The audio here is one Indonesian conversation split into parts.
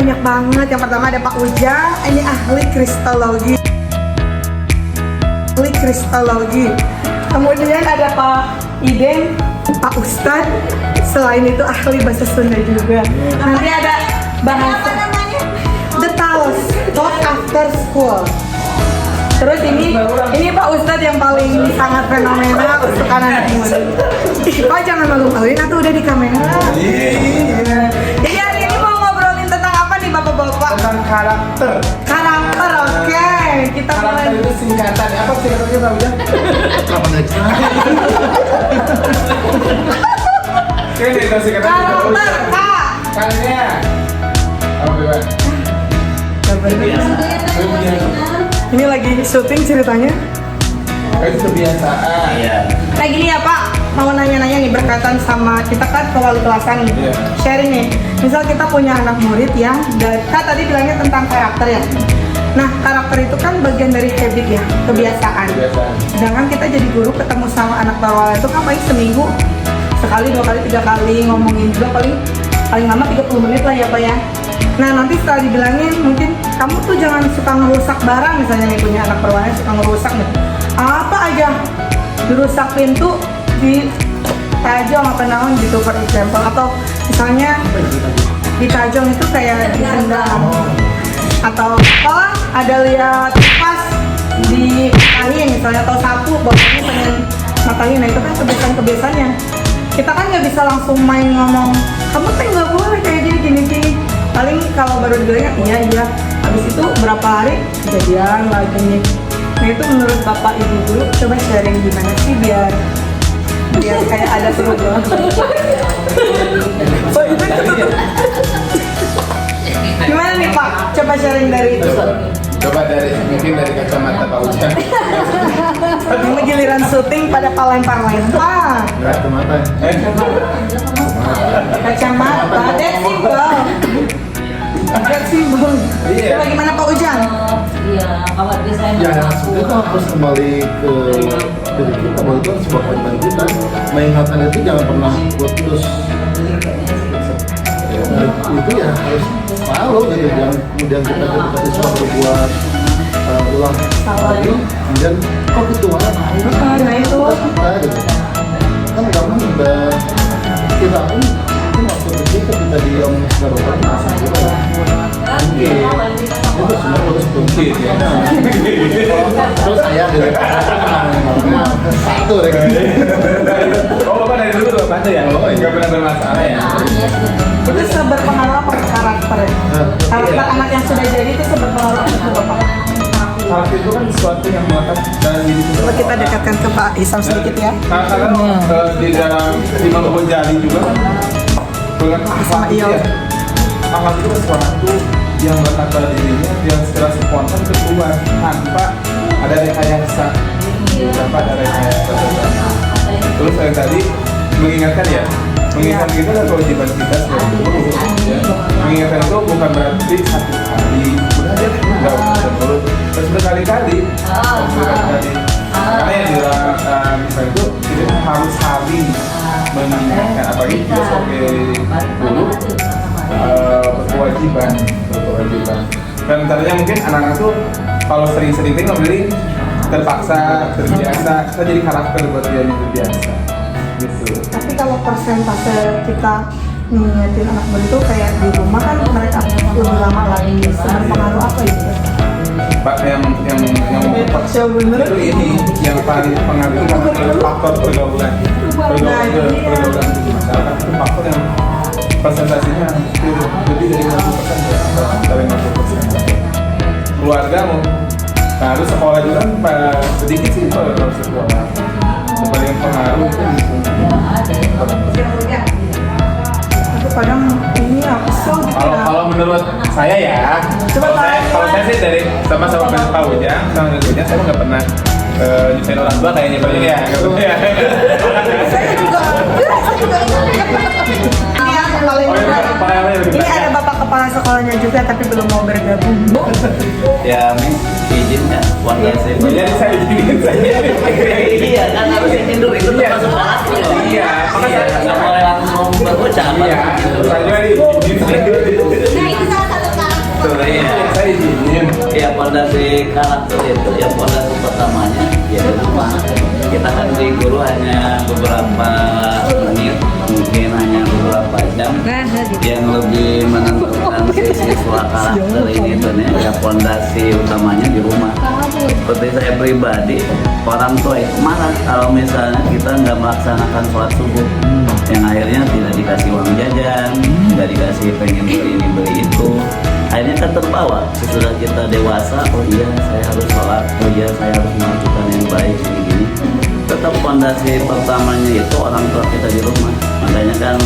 banyak banget. Yang pertama ada Pak Ujang, ini ahli kristologi. Kemudian ada Pak Iden, Pak Ustadz. Selain itu ahli bahasa Sunda juga. Nanti ada bahasa The Taos, Talk After School. Terus ini Pak Ustadz yang paling sangat fenomenal untuk anak muda. Pak jangan malu-maluin, atau udah di kamera. Jadi hari ini mau ngobrolin tentang apa nih Bapak-Bapak? Tentang karakter. Karakter, oke. Kita mulai. Karakter itu singkatan. Apa singkatannya Pak Ujang? Oke, itu singkatan. Karakter, Kak. Kalinya. Apa Bang? Ini lagi syuting ceritanya. Itu kebiasaan. Iya. Nah gini ya Pak, mau nanya-nanya nih berkaitan sama kita kan kewali kelasan nih. Iya. Sharing nih, misal kita punya anak murid ya, dan Kak tadi bilangnya tentang karakter ya. Nah karakter itu kan bagian dari habit ya, kebiasaan. Sedangkan kita jadi guru ketemu sama anak baru itu kan paling seminggu sekali, 2 kali, 3 kali ngomongin juga paling lama 30 menit lah ya Pak ya. Nah nanti setelah dibilangin mungkin kamu tuh jangan suka ngerusak barang, misalnya nih punya anak perwalian suka ngerusak nih apa aja, dirusak pintu di tajong apa naon gitu for example, atau misalnya di tajong itu kayak ditendang, atau apa ada lihat kipas di matahin misalnya, atau sapu bawahnya pengen matahin. Nah itu kan kebiasaan-kebiasaannya. Kita kan nggak bisa langsung main ngomong kamu tuh nggak boleh kayak gini. Paling kalau baru dibilangnya iya, habis itu berapa hari kejadian lagi nih. Nah itu menurut Bapak Ibu dulu coba sharing gimana sih biar kayak ada perubahan. Gimana nih Pak? Coba sharing dari itu. Coba mungkin dari kacamata Pak Ujang. Ini giliran syuting pada lempar-lempar. Kacamata. Kacamata, that's simple. Iya. Coba gimana Pak Ujang? Iya, khawatir saya Ya, itu harus kembali ke diri kita, bahwa itu sebuah kewajiban kita. Mengingatkan itu jangan pernah putus. Ya, itu ya harus selalu gitu. Jangan kemudian kita ketika siswa berbuat ulang lagi, kemudian kok ketuaan. Nah itu. Kita gitu. Kan kamu udah kita pun itu waktu kecil ketika diomongin secara orang masih juga. Mungkin itu semua harus mungkin ya. Terus saya dari satu deh. Oh Bapak dari dulu Bapak ya? Oh nggak pernah bermasalah ya? Itu seberpengaruh apa ke karakter? Karakter anak yang sudah jadi itu seberpengaruh apa ke Bapak? Karakter itu kan sesuatu yang melekat dalam diri kita. Coba kita dekatkan ke Pak Isam sedikit ya. Karena di dalam Imam Ghazali juga dengan akhlak iya. ya. Akhlak itu sesuatu yang melekat pada dirinya, yang secara spontan keluar tanpa ada rekayasa, tanpa ada rekayasa. Terus yang tadi mengingatkan ya, mengingatkan kita adalah kewajiban kita sebagai guru. Ya. Mengingatkan itu bukan berarti satu kali, udah terus berkali-kali. Karena yang di dalam misalnya itu kita harus saling mengingatkan, apalagi kita sebagai guru berkewajiban. Dan tadinya mungkin anak-anak tuh kalau sering-sering ngobrolin terpaksa, terbiasa, kita jadi karakter buat dia yang terbiasa. Gitu. Tapi kalau persentase kita ngingetin anak baru itu kayak di rumah kan mereka lebih lama lagi, berpengaruh apa itu? Pak yang bener. itu ini yang paling pengaruh itu karena faktor pergaulan di masyarakat, itu faktor yang presentasinya lebih dari 50% dari 50%. Keluargamu, nah harus sekolah juga kan sedikit sih kalau harus sekolah. Paling pengaruh itu Aku kadang ini aku so gitu ya. kalau menurut saya ya, kalau saya sih dari sama-sama Pak Ujang, sama Ujang saya nggak pernah nyusahin orang tua kayaknya Pak Ujang ya. Saya juga ini ada bapak kepala sekolahnya juga tapi belum mau bergabung. Ya, izin ya, warga saya. Jadi saya izinin saja. Iya, kan harus izin dulu, itu termasuk saatnya. Iya, Iya, nggak boleh langsung berucap. Iya, saya izin. Nah itu salah satu ya pondasi pertamanya ya di rumah. Kita kan di guru hanya beberapa menit, mungkin hanya beberapa jam. Yang lebih menentukan si siswa karakter ini tuh ya pondasi utamanya di rumah. Seperti saya pribadi, orang tua itu marah kalau misalnya kita nggak melaksanakan sholat subuh, yang akhirnya tidak dikasih uang jajan, tidak dikasih pengen beli ini beli itu. Akhirnya kan terbawa sesudah kita dewasa, oh iya saya harus sholat, oh iya saya harus melakukan yang baik gini-gini. Tetap fondasi pertamanya itu orang tua kita di rumah. Makanya kan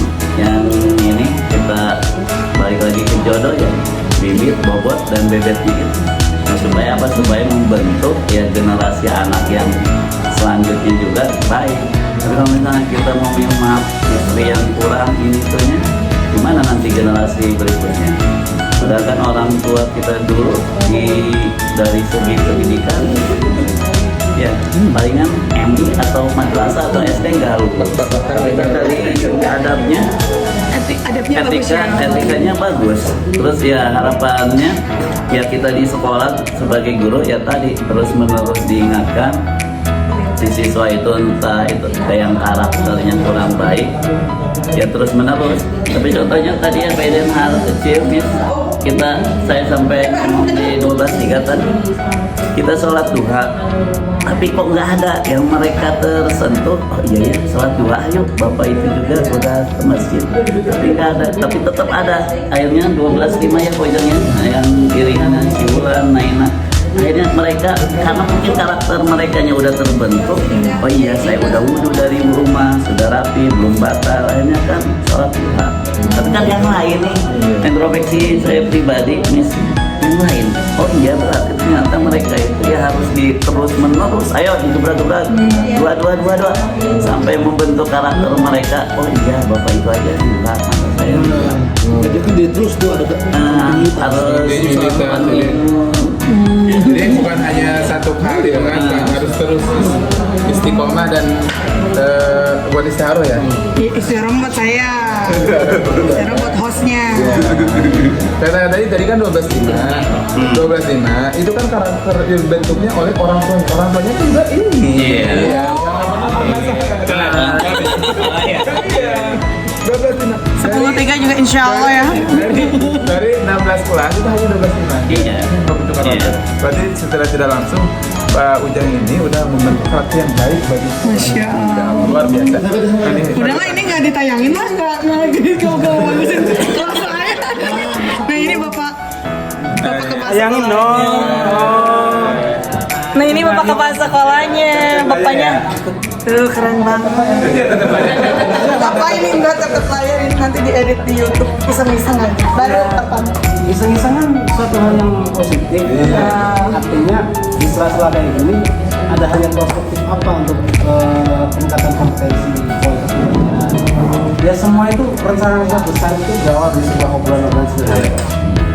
yang ini kita balik lagi ke jodoh ya, bibit, bobot, dan bebetnya itu. Nah, supaya apa? Supaya membentuk ya generasi anak yang selanjutnya juga baik. Tapi kalau misalnya kita mau minta maaf istri yang kurang ini itunya, gimana nanti generasi berikutnya? Padahal kan orang tua kita dulu dari segi pendidikan ya palingan MI atau madrasah atau SD nggak lulus. Tapi kan dari adabnya etikanya bagus. Terus ya harapannya ya kita di sekolah sebagai guru ya tadi terus menerus diingatkan si siswa itu entah itu yang karakternya kurang baik ya terus menerus. Tapi contohnya tadi ya beda hal kecil saya sampai di 12 tingkatan kita sholat duha, tapi kok nggak ada yang mereka tersentuh. Oh iya ya sholat duha, ayo bapak itu juga udah ke masjid, tapi nggak ada, tapi tetap ada. Akhirnya 12:05 ya poinnya, yang kirinya si Wulan, Naina. Akhirnya mereka karena mungkin karakter mereka udah terbentuk. Oh iya saya udah wudhu dari rumah, sudah rapi, belum batal. Akhirnya kan sholat duha. Tapi kan yang lain nih, introspeksi saya pribadi, yang lain. Oh iya berarti ternyata mereka itu ya harus terus menerus. Ayo digebrak-gebrak, dua, sampai membentuk karakter mereka. Oh iya bapak itu aja duha, maka saya duha. Jadi kan dia terus tuh ada Jadi bukan hanya satu kali ya kan, harus terus istiqomah dan buat istiharoh ya. Istiharoh buat saya, istiharoh buat hostnya. Karena tadi kan 12:05 itu kan karakter bentuknya oleh orang tuanya juga ini. Iya. 10:03 juga insya Allah ya. Dari 16 pulang itu hanya 12:05. Iya. Membentuk karakter. Berarti setelah tidak langsung Pak Ujang ini udah membentuk karakter yang baik bagi Masya Allah. luar biasa. Udahlah ini nggak ditayangin lah, nggak gini kau bagusin kelas saya. Nah ini bapak kepala sekolahnya. Nah ini bapak kepala sekolahnya, bapaknya. Tuh keren banget. Bapak ini enggak tetap layarin, nanti diedit di YouTube iseng-iseng aja. Baru tepat. Iseng-iseng kan suatu hal yang positif. Artinya di sela-sela kayak gini ada hal yang konstruktif apa untuk peningkatan kompetensi kualitas pembelajaran. Ya semua itu rencana-rencana besar itu jawab di sebuah obrolan-obrolan sederhana.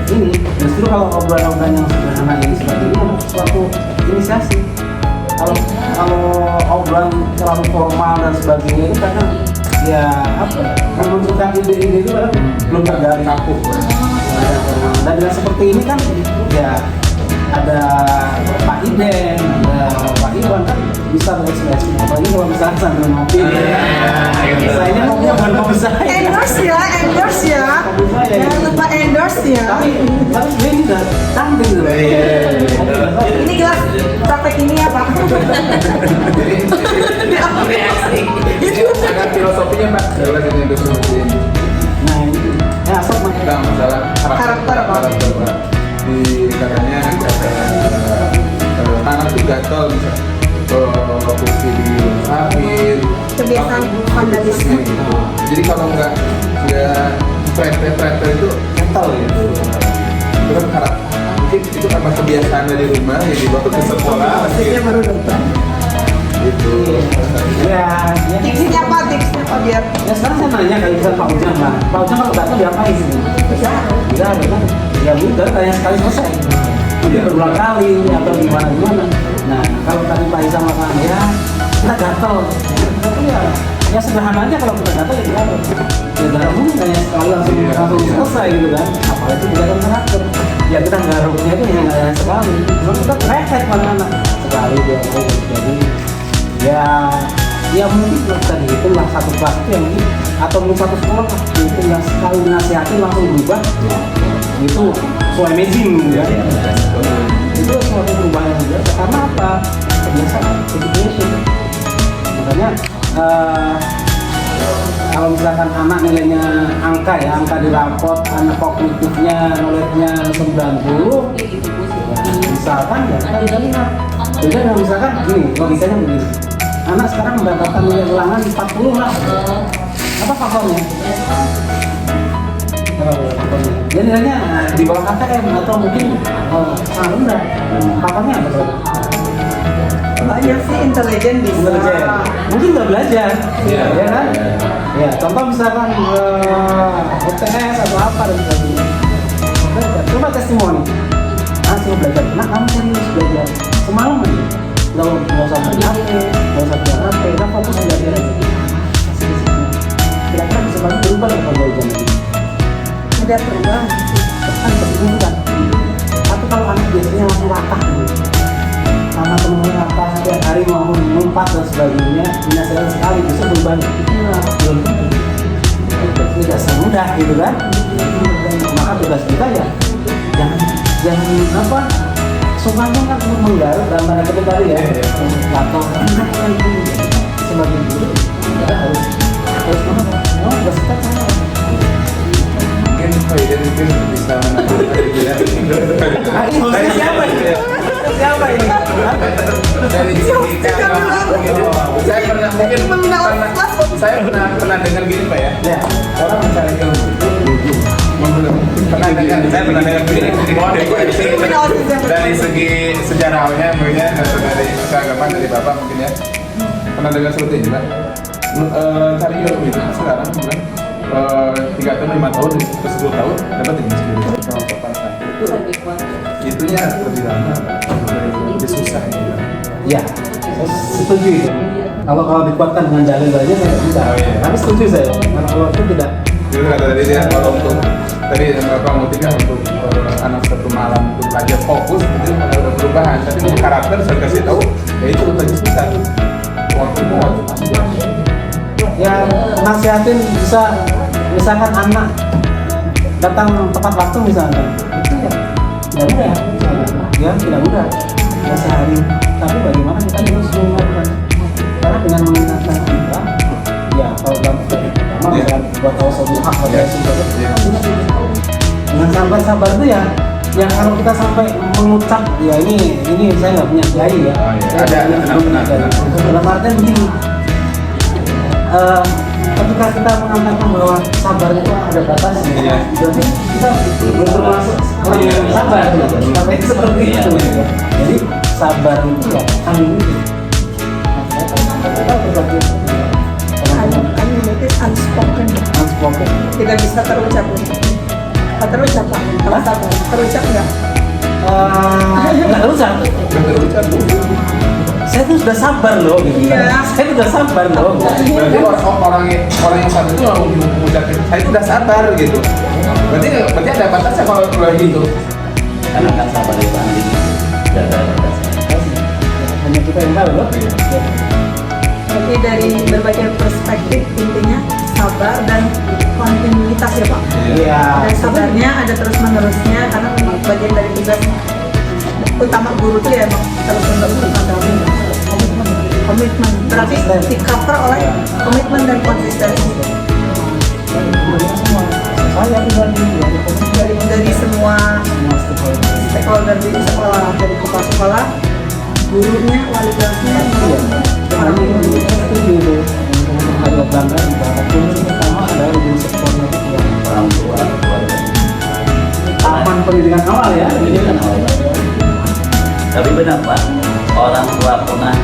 Ini justru kalau obrolan-obrolan yang sederhana ini seperti ini adalah suatu inisiasi. Kalau obrolan terlalu formal dan sebagainya itu kadang ya apa menunjukkan ide-ide itu kadang belum tergali kaku. Dan dengan seperti ini kan ya ada Pak Iden, ada Pak Iwan kan bisa berekspresi. Apalagi kalau misalnya sambil ngopi. Saya ngopinya bukan kopi saya. Endorse ya. Jangan lupa endorse ya. Tapi sebenarnya juga cantik gitu. Ini gelas praktek ini ya Pak. Ada filosofinya Pak. Jelas ini disebutin. Nah ini ya asal Tentang masalah Karakter, Pak. Pak. Di katanya anak tuh gatel bisa kursi di sakit. Kebiasaan vandalisme. Jadi kalau nggak preter itu mental gitu. Itu kan karakter. Mungkin itu karena kebiasaan dari rumah yang dibawa ke sekolah. Tipsnya baru dapat. Itu. ya Tipsnya apa biar ya sekarang saya nanya kayak misalnya Pak Ujang lah. Pak Ujang kalau datang diapain sih? Bisa kan? Ya udah kayak sekali selesai. Jadi berulang kali atau gimana. Nah kalau tadi Pak Isa makan ya kita gatel. Tapi ya sederhana aja kalau kita gatel ya gatel. Ya dalam umum kayak sekali langsung selesai gitu kan. Apalagi tidak ada karakter. ya kita garuknya itu hanya sekali, cuma kita reset mana anak sekali dua kali. Jadi ya mungkin tadi itu lah satu kelas itu yang atau mungkin satu sekolah itu yang sekali nasihatin langsung berubah, itu so amazing gitu ya. Itu suatu perubahan yang biasa karena apa? Kebiasaan, education. Makanya kalau misalkan anak nilainya angka di raport, anak kognitifnya, knowledge-nya 90, misalkan ya kita lihat. Beda dengan misalkan gini, logikanya begini. Anak sekarang mendapatkan nilai ulangan 40 lah. Apa faktornya? Ya nilainya di bawah KTM atau mungkin sangat rendah. Faktornya apa? Banyak sih intelijen bisa. Mungkin nggak belajar, ya kan? Ya, contoh misalkan UTS atau apa dan sebagainya. Coba testimoni. Coba belajar. Nah, kamu serius belajar. Semalam aja. Nggak usah main HP, nggak usah pegang HP, kita fokus belajar aja. Kira-kira bisa banget berubah nggak kalau belajar lagi? Tidak berubah. Kan kesimpulan. Tapi kalau anak biasanya langsung latah gitu. Sama temen-temen apa setiap hari mau ngumpat dan sebagainya, dinasehatin sekali bisa berubah. Belum tentu. Tidak semudah gitu kan. Maka tugas kita ya jangan apa sombong kan menggaruk dalam tanda kutip tadi ya, atau sebagai guru kita harus bersikap sama. Mungkin Faiden mungkin bisa Ini siapa ini? Siapa ini? dari segi saya pernah dengar gini Pak ya. Ya. Orang mencari ilmu itu saya pernah dengar begini dari segi sejarahnya mungkin ya, atau dari keagamaan dari Bapak mungkin ya, pernah dengar seperti ini Pak. Cari ilmu itu sekarang bukan 3 tahun 5 tahun terus 10 tahun dapat ilmu sendiri sama Bapak itunya lebih lama lebih susah gitu. Ya, saya setuju itu. Kalau dikuatkan dengan dalil-dalilnya saya tidak bisa. Oh, iya. Tapi setuju saya. Karena kalau itu tidak. Jadi kata tadi dia kalau untuk tadi yang Bapak motifnya untuk anak satu malam untuk belajar fokus itu ada perubahan. Tapi untuk karakter saya kasih tahu ya itu lebih susah. Waktunya Ya nasihatin bisa misalkan anak datang tepat waktu misalnya. Itu ya tidak mudah. Ya tidak mudah. Ya sehari. Tapi bagaimana kita harus mengingatkan? Karena dengan mengingatkan kita, ya kalau dalam pertama dengan buat tahu sebuah hak pada dengan sabar itu ya kalau kita sampai mengucap ya ini saya nggak punya kiai ya. Benar. Dalam artian begini, ketika kita mengatakan bahwa sabar itu ada batasnya, jadi kita belum termasuk orang yang sabar, tapi seperti itu. Jadi sabar itu ya kami itu. Kita berbagi. Unlimited unspoken. Tidak bisa terucap. Terucap Pak. Kalau sabar terucap nggak? Nggak terucap. Saya tuh sudah sabar loh. Gitu. Iya. Saya sudah sabar loh. Berarti orang yang sabar itu mau mengucapkan saya itu udah sabar gitu. Berarti ada batasnya kalau gitu. Karena kan sabar itu anjing tidak ada batasnya. Hanya kita yang tahu loh. Jadi dari berbagai perspektif intinya sabar dan kontinuitas ya Pak. Iya. Ada sabarnya, ada terus menerusnya karena memang bagian dari tugas utama guru tuh ya emang terus menerus ada komitmen. Berarti di cover oleh komitmen dan konsistensi. Saya Dari semua stakeholder di sekolah, dari kepala sekolah, gurunya, wali kelasnya, orang itu setuju itu untuk harga bangga kunci pertama adalah di sektornya Orang tua, keluarga. taman pendidikan awal ya. Pendidikan awal. Tapi benar Pak, orang tua pernah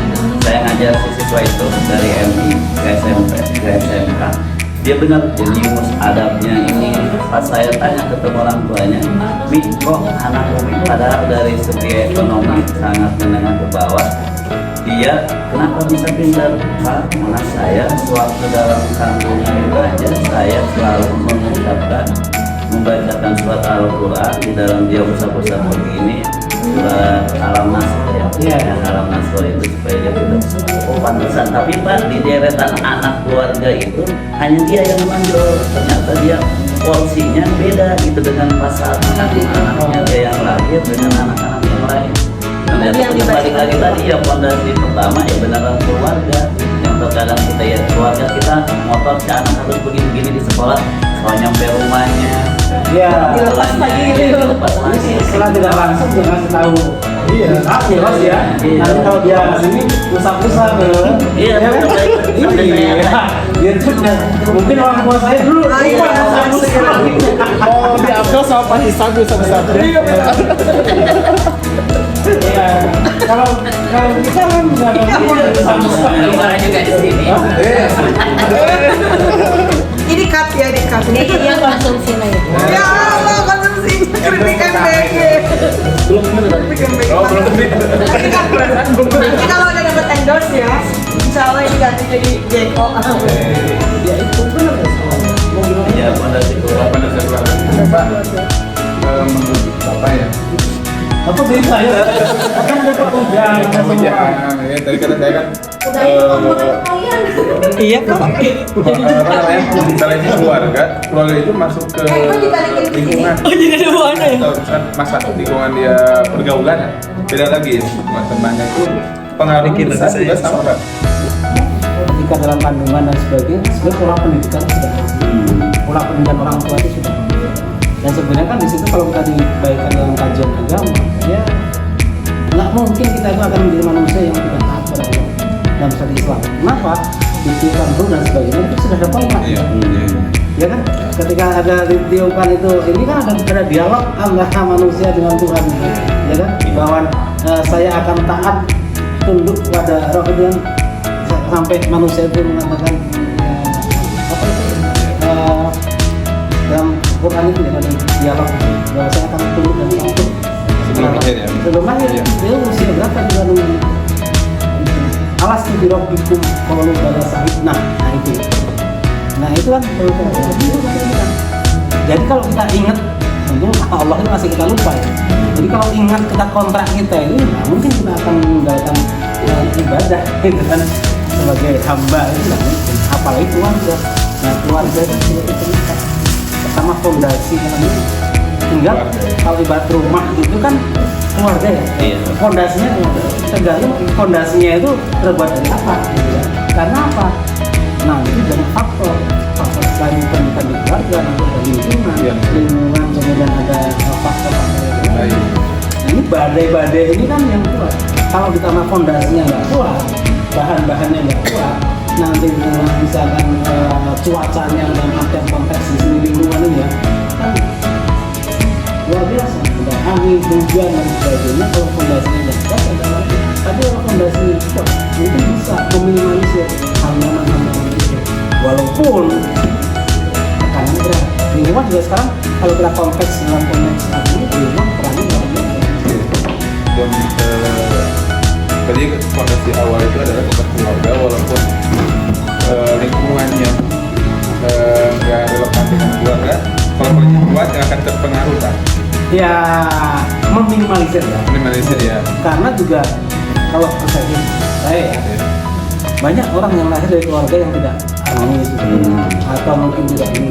saya ngajar siswa itu dari MI ke SMP ke SMK. Dia benar jenius adabnya ini. Pas saya tanya ketemu orang tuanya, Mi kok anak Umi padahal dari segi ekonomi sangat menengah ke bawah. Dia kenapa bisa pintar? Pak, anak saya sewaktu dalam kandungan aja saya selalu mengucapkan membacakan surat Al-Quran di dalam dia puasa-puasa begini, surat Al-Nasr ya. Yang Al-Nasr itu supaya dia tidak pantesan. Tapi Pak, di deretan anak keluarga itu hanya dia yang mandor. Ternyata dia porsinya beda gitu dengan pasal anak-anaknya dia yang lahir dengan anak-anak yang lain. Dan itu balik lagi tadi ya, fondasi pertama ya beneran keluarga. Yang terkadang kita ya keluarga kita motor si anak harus begini-begini di sekolah, kalau nyampe rumahnya Dilepas lagi gitu. dilepas lagi. Setelah tidak langsung dia ngasih tahu. Iya, jelas ya. Iya. Nanti kalau dia kesini usap-usap Iya, ya kan? sampai Iya. Dia tuh mungkin orang tua saya dulu Ah, iya, lupa iya. usap-usap. Oh, di Abdul sama Pak Hisab bisa-bisa. Iya. Kalau kita kan nggak usap-usap. Gimana juga di sini. Ini cut ya, di cut. Ini dia konsumsinya ya. Ya Allah, konsumsi keripik MBG. Keripik MBG. Oh, belum nih. Nanti kalau udah dapat endorse ya, insya Allah ini ganti jadi Jeko. Ya itu benar ya soalnya. Mau gimana? Ya, fondasi keluarga. Fondasi keluarga. Pak, menurut Bapak ya, Apa dari saya? Kan dapat ujang. ya tadi kata saya kan Iya kok. apa namanya, misalnya keluarga itu masuk ke lingkungan. Oh jadi ada buahnya ya? Atau misalkan masa lingkungan dia pergaulan ya, beda lagi ya, teman-temannya itu pengaruhnya besar juga sama Pak. Ketika dalam kandungan dan sebagainya, sebenarnya pola pendidikan sudah pola pendidikan orang tua itu sudah. Dan sebenarnya kan di situ kalau kita dibaikkan dalam kajian agama, ya nggak mungkin kita itu akan menjadi manusia yang tidak taat pada Allah dalam syariat Islam. Kenapa? Ditiupkan ruh dan sebagainya itu sudah ada pola. Iya. Ya kan? Ketika ada ditiupkan itu, ini kan ada dialog antara manusia dengan Tuhan, ya kan? Bahwa saya akan taat tunduk pada roh itu kan, sampai manusia itu mengatakan apa itu dalam Quran itu ya, ada dialog bahwa saya akan tunduk dan patuh Sebelum lahir ya? sebelum lahir. Iya. Dia usia berapa juga dengan alas tu birabbikum qalu bala sahibna. Nah itu kan perlu kita. Jadi kalau kita ingat, tentu Allah itu masih kita lupa ya. Jadi kalau ingat kita kontrak kita ini, nah, mungkin kita akan meninggalkan ibadah gitu kan, sebagai hamba itu nggak mungkin. Apalagi keluarga. Nah keluarga itu sebagai pengikat. Pertama fondasi ini tinggal kalau ibarat rumah itu kan keluarga ya. Iya. Fondasinya tergantung fondasinya itu terbuat dari apa gitu ya. Karena apa? Nah itu banyak faktor selain pendidikan di keluarga, nanti ada lingkungan, Iya. lingkungan kemudian ada faktor-faktor yang lain. Baik. Nah, ini badai-badai ini kan yang kuat. Kalau ditambah fondasinya nggak kuat, bahan-bahannya nggak kuat, nanti misalkan cuacanya dalam artian konteks di sini lingkungan ini ya, kan luar biasa. Ada angin, hujan dan sebagainya. Kalau fondasinya nggak kuat, ada lagi. Tapi kalau fondasinya kuat, itu bisa meminimalisir hal-hal itu. Walaupun tekanan berat. Lingkungan juga sekarang kalau kita konteks dalam konteks ini, lingkungan perannya luar biasa. Dan tadi fondasi awal itu adalah tetap keluarga, walaupun lingkungannya nggak relevan dengan keluarga, kalau keluarganya kuat nggak akan terpengaruh Pak. Ya meminimalisir ya. Minimalisir ya. Karena juga kalau persepsi saya ya, banyak orang yang lahir dari keluarga yang tidak harmonis atau mungkin tidak ini.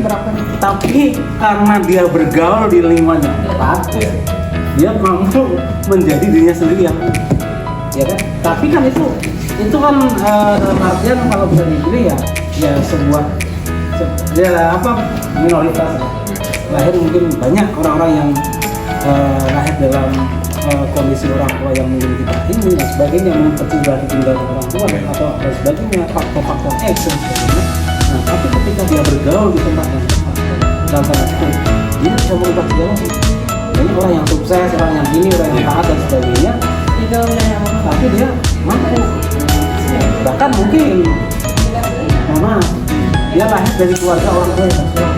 Tapi karena dia bergaul di lingkungan yang tepat, dia mampu menjadi dirinya sendiri yang, ya kan? Tapi kan itu kan dalam artian kalau bisa dipilih ya sebuah minoritas lahir mungkin banyak orang-orang yang lahir dalam kondisi orang tua yang mungkin tidak ini dan sebagainya, mungkin tercibah ditinggalkan orang tua atau dan sebagainya, faktor-faktor X dan sebagainya. Nah tapi ketika dia bergaul di tempat yang tepat dalam tanda kutip, dia bisa merubah segalanya. Banyak orang yang sukses, orang yang ini, orang yang taat dan sebagainya, tapi dia mampu. Bahkan mungkin dia lahir dari keluarga orang tua yang Islam.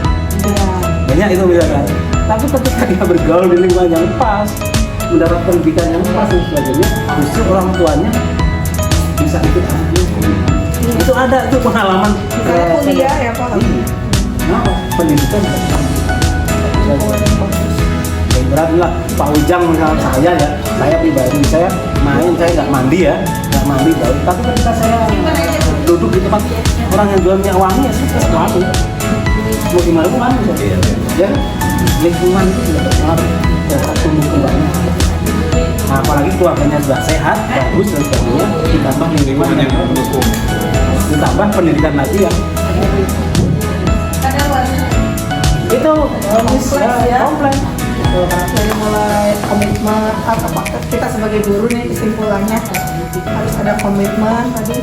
Banyak itu misalkan. Tapi ketika dia bergaul di lingkungan yang pas, mendapat pendidikan yang pas dan sebagainya, justru orang tuanya bisa ikut anaknya. Itu ada itu pengalaman. Misalnya kuliah ya Pak. Nah, pendidikan beratlah Pak Ujang misalnya saya pribadi saya main saya nggak mandi bau, tapi ketika saya duduk di tempat orang yang jual minyak wangi ya suka selalu mau gimana pun kan ya lingkungan itu juga berpengaruh terhadap tumbuh kembangnya. Nah, apalagi keluarganya sudah sehat, bagus dan sebagainya, ditambah lingkungan yang mendukung, ditambah pendidikan lagi ya. Itu kompleks. Dari mulai komitmen apa kita sebagai guru nih kesimpulannya harus ada komitmen tadi,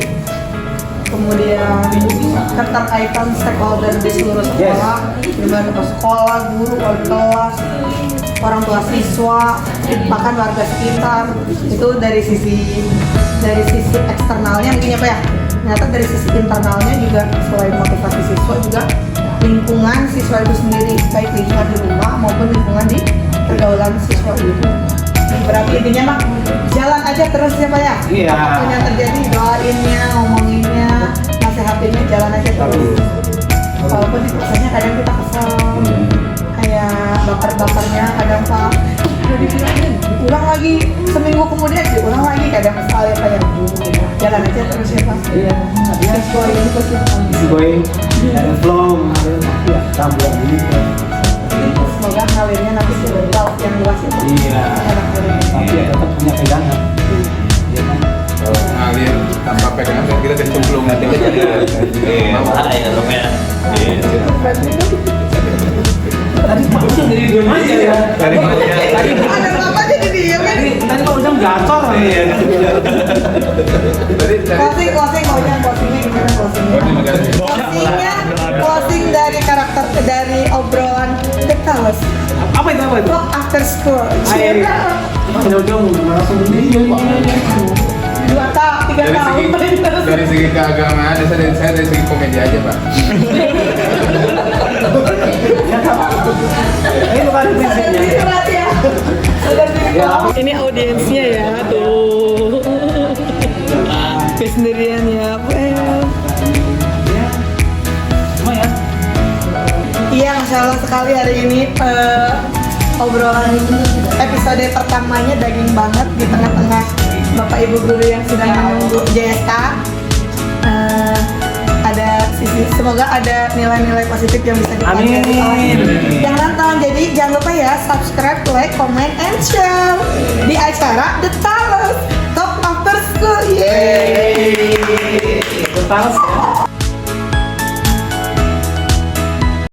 kemudian keterkaitan stakeholder di seluruh sekolah, gimana ke sekolah, guru, wali kelas, orang tua siswa, bahkan warga sekitar. Itu dari sisi eksternalnya mungkin ya Pak ya. Ternyata dari sisi internalnya juga selain motivasi siswa juga lingkungan siswa itu sendiri, baik lingkungan di rumah maupun lingkungan di pergaulan siswa itu. Berarti intinya mah jalan aja terus ya Pak ya. Iya. Apapun yang terjadi doainnya, ngomonginnya, nasihatinnya jalan aja terus. Walaupun di prosesnya kadang kita kesel, kayak baper-bapernya kadang Pak udah dibilangin, diulang lagi seminggu kemudian diulang lagi, kadang kesal ya Pak ya. Jalan aja terus ya Pak. Iya. Siswa ini pasti Easy going, ada flow, ya tambuhan ini. semoga ngalir nanti sudah laut yang luas ya Pak. Iya. Tapi ya tetap punya pegangan. Iya kan? Kalau ngalir tanpa pegangan kan kita kecemplung nanti. Bahaya dong ya. Tadi Pak Ujang jadi diem aja ya. Dari mana? Ada apa jadi diem ya? Tadi Pak Ujang gacor. Iya. Tadi Closingnya gimana closingnya? Closing dari karakter dari obrolan The Tallest. Apa itu? Talk after school. Ayo. Pak Ujang langsung diem. 2 tahun, 3 tahun terus. dari segi keagamaan, saya dari segi komedi aja Pak. Ini bukan prinsipnya. Berat ya. Ini audiensnya ya tuh. Kesendirian ya, well. Cuma ya. Iya, Masya Allah sekali hari ini obrolan episode pertamanya daging banget di tengah-tengah Bapak Ibu guru yang sedang menunggu JSK. Semoga ada nilai-nilai positif yang bisa dipelajari oleh yang nonton. Jadi jangan lupa ya subscribe, like, comment, and share di acara The Tallest Talk After School. Yeay. Terus